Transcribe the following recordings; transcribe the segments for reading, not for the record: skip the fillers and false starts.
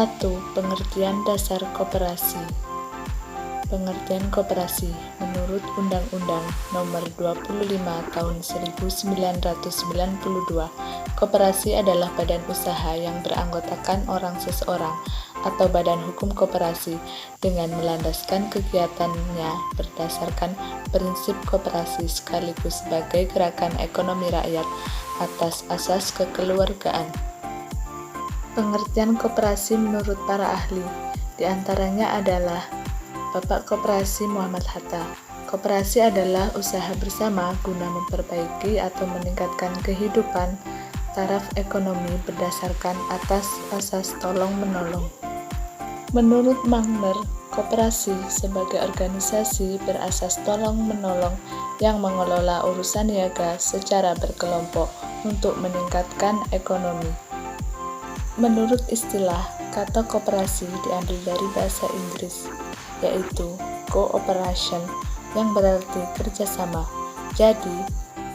1. Pengertian dasar koperasi. Pengertian koperasi menurut Undang-Undang Nomor 25 Tahun 1992, koperasi adalah badan usaha yang beranggotakan orang seseorang atau badan hukum koperasi dengan melandaskan kegiatannya berdasarkan prinsip koperasi sekaligus sebagai gerakan ekonomi rakyat atas asas kekeluargaan. Pengertian koperasi menurut para ahli diantaranya adalah Bapak Koperasi Muhammad Hatta. Koperasi adalah usaha bersama guna memperbaiki atau meningkatkan kehidupan taraf ekonomi berdasarkan atas asas tolong-menolong. Menurut Magner, koperasi sebagai organisasi berasas tolong-menolong yang mengelola urusan niaga secara berkelompok untuk meningkatkan ekonomi. Menurut istilah, kata koperasi diambil dari bahasa Inggris, yaitu cooperation, yang berarti kerjasama. Jadi,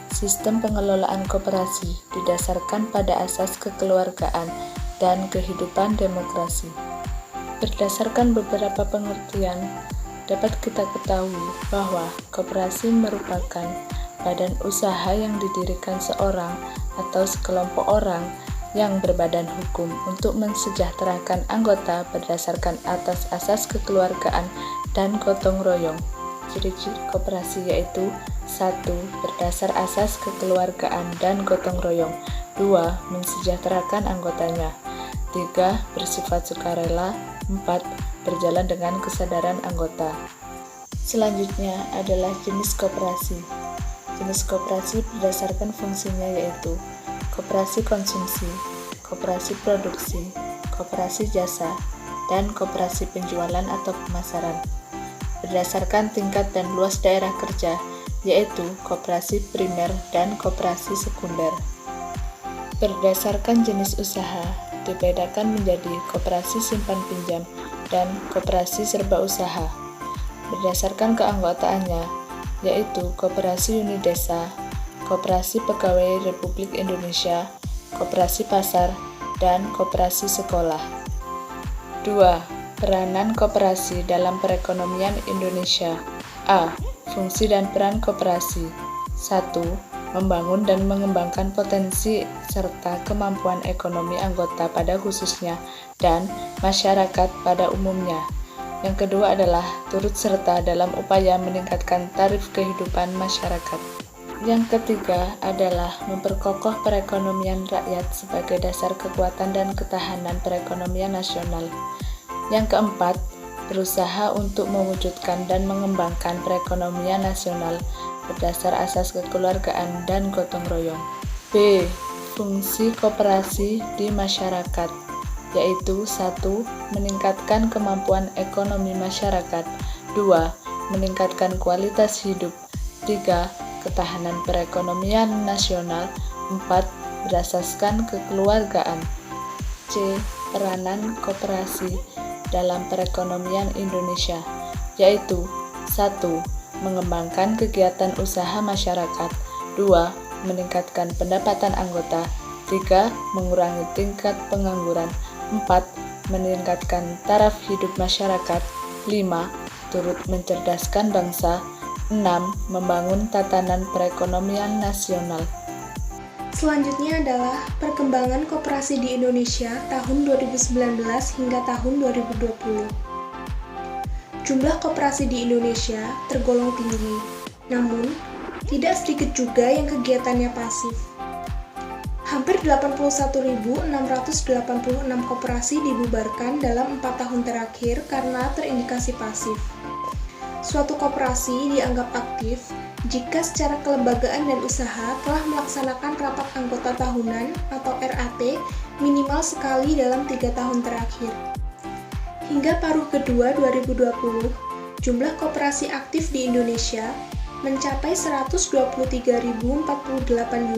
sistem pengelolaan koperasi didasarkan pada asas kekeluargaan dan kehidupan demokrasi. Berdasarkan beberapa pengertian, dapat kita ketahui bahwa koperasi merupakan badan usaha yang didirikan seorang atau sekelompok orang yang berbadan hukum untuk mensejahterakan anggota berdasarkan atas asas kekeluargaan dan gotong royong. Ciri-ciri koperasi yaitu 1. Berdasar asas kekeluargaan dan gotong royong. 2. Mensejahterakan anggotanya. 3. Bersifat sukarela. 4. Berjalan dengan kesadaran anggota. Selanjutnya adalah jenis koperasi. Jenis koperasi berdasarkan fungsinya yaitu koperasi konsumsi, koperasi produksi, koperasi jasa, dan koperasi penjualan atau pemasaran. Berdasarkan tingkat dan luas daerah kerja, yaitu koperasi primer dan koperasi sekunder. Berdasarkan jenis usaha, dibedakan menjadi koperasi simpan pinjam dan koperasi serba usaha. Berdasarkan keanggotaannya, yaitu koperasi unit desa, Koperasi Pegawai Republik Indonesia, Koperasi Pasar, dan Koperasi Sekolah. 2. Peranan koperasi dalam perekonomian Indonesia. A. Fungsi dan peran koperasi. 1. Membangun dan mengembangkan potensi serta kemampuan ekonomi anggota pada khususnya dan masyarakat pada umumnya. Yang kedua adalah turut serta dalam upaya meningkatkan taraf kehidupan masyarakat. Yang ketiga adalah memperkokoh perekonomian rakyat sebagai dasar kekuatan dan ketahanan perekonomian nasional. Yang keempat, berusaha untuk mewujudkan dan mengembangkan perekonomian nasional berdasar asas kekeluargaan dan gotong royong. B. Fungsi koperasi di masyarakat, yaitu 1. Meningkatkan kemampuan ekonomi masyarakat. 2. Meningkatkan kualitas hidup. 3. Ketahanan perekonomian nasional. 4. Berasaskan kekeluargaan. C. Peranan koperasi dalam perekonomian Indonesia, yaitu 1. Mengembangkan kegiatan usaha masyarakat. 2. Meningkatkan pendapatan anggota. 3. Mengurangi tingkat pengangguran. 4. Meningkatkan taraf hidup masyarakat. 5. Turut mencerdaskan bangsa. 6. Membangun tatanan perekonomian nasional. Selanjutnya adalah perkembangan koperasi di Indonesia tahun 2019 hingga tahun 2020. Jumlah koperasi di Indonesia tergolong tinggi, namun tidak sedikit juga yang kegiatannya pasif. Hampir 81.686 koperasi dibubarkan dalam 4 tahun terakhir karena terindikasi pasif. Suatu koperasi dianggap aktif jika secara kelembagaan dan usaha telah melaksanakan rapat anggota tahunan atau RAT minimal sekali dalam 3 tahun terakhir. Hingga paruh kedua 2020, jumlah koperasi aktif di Indonesia mencapai 123.048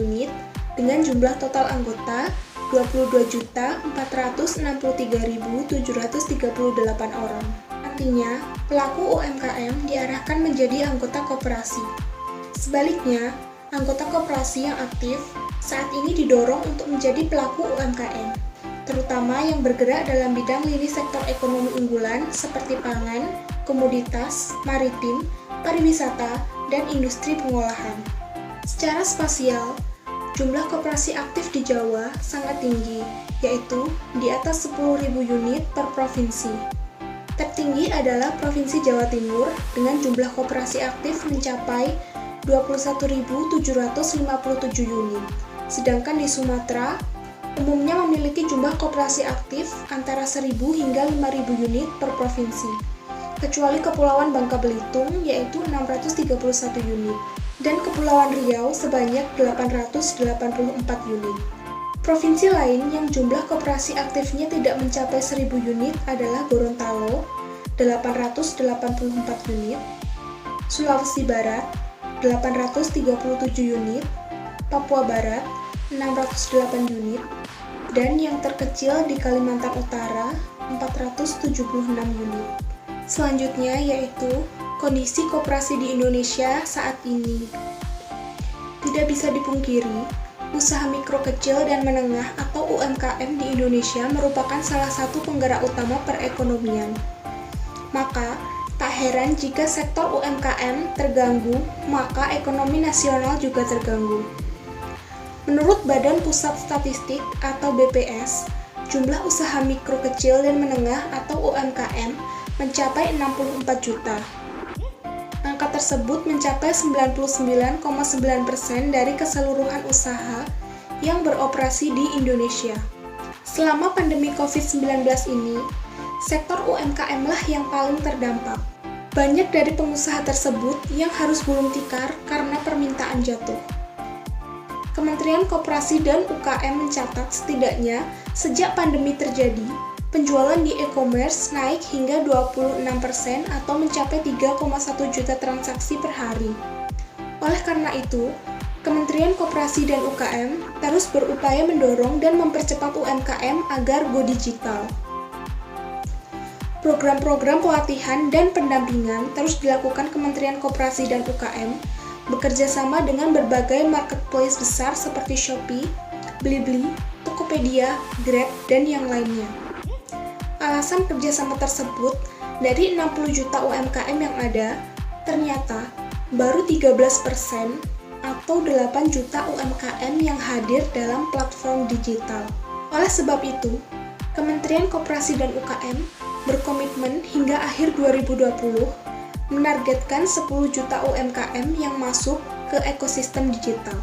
unit dengan jumlah total anggota 22.463.738 orang. Artinya, pelaku UMKM diarahkan menjadi anggota koperasi. Sebaliknya, anggota koperasi yang aktif saat ini didorong untuk menjadi pelaku UMKM. terutama yang bergerak dalam bidang lini sektor ekonomi unggulan seperti pangan, komoditas, maritim, pariwisata, dan industri pengolahan. Secara spasial, jumlah koperasi aktif di Jawa sangat tinggi, yaitu di atas 10.000 unit per provinsi. Tertinggi adalah Provinsi Jawa Timur dengan jumlah koperasi aktif mencapai 21.757 unit, sedangkan di Sumatera umumnya memiliki jumlah koperasi aktif antara 1.000 hingga 5.000 unit per provinsi, kecuali Kepulauan Bangka Belitung yaitu 631 unit, dan Kepulauan Riau sebanyak 884 unit. Provinsi lain yang jumlah koperasi aktifnya tidak mencapai 1.000 unit adalah Gorontalo, 884 unit, Sulawesi Barat, 837 unit, Papua Barat, 608 unit, dan yang terkecil di Kalimantan Utara, 476 unit. Selanjutnya yaitu kondisi koperasi di Indonesia saat ini. Tidak bisa dipungkiri, usaha mikro kecil dan menengah atau UMKM di Indonesia merupakan salah satu penggerak utama perekonomian. Maka, tak heran jika sektor UMKM terganggu, maka ekonomi nasional juga terganggu. Menurut Badan Pusat Statistik atau BPS, jumlah usaha mikro kecil dan menengah atau UMKM mencapai 64 juta. Angka tersebut mencapai 99,9% dari keseluruhan usaha yang beroperasi di Indonesia. Selama pandemi COVID-19 ini, sektor UMKM lah yang paling terdampak. Banyak dari pengusaha tersebut yang harus gulung tikar karena permintaan jatuh. Kementerian Koperasi dan UKM mencatat setidaknya sejak pandemi terjadi, penjualan di e-commerce naik hingga 26% atau mencapai 3,1 juta transaksi per hari. Oleh karena itu, Kementerian Koperasi dan UKM terus berupaya mendorong dan mempercepat UMKM agar go digital. Program-program pelatihan dan pendampingan terus dilakukan Kementerian Koperasi dan UKM bekerja sama dengan berbagai marketplace besar seperti Shopee, Blibli, Tokopedia, Grab, dan yang lainnya. Alasan kerjasama tersebut, dari 60 juta UMKM yang ada, ternyata baru 13% atau 8 juta UMKM yang hadir dalam platform digital. Oleh sebab itu, Kementerian Koperasi dan UKM berkomitmen hingga akhir 2020 menargetkan 10 juta UMKM yang masuk ke ekosistem digital.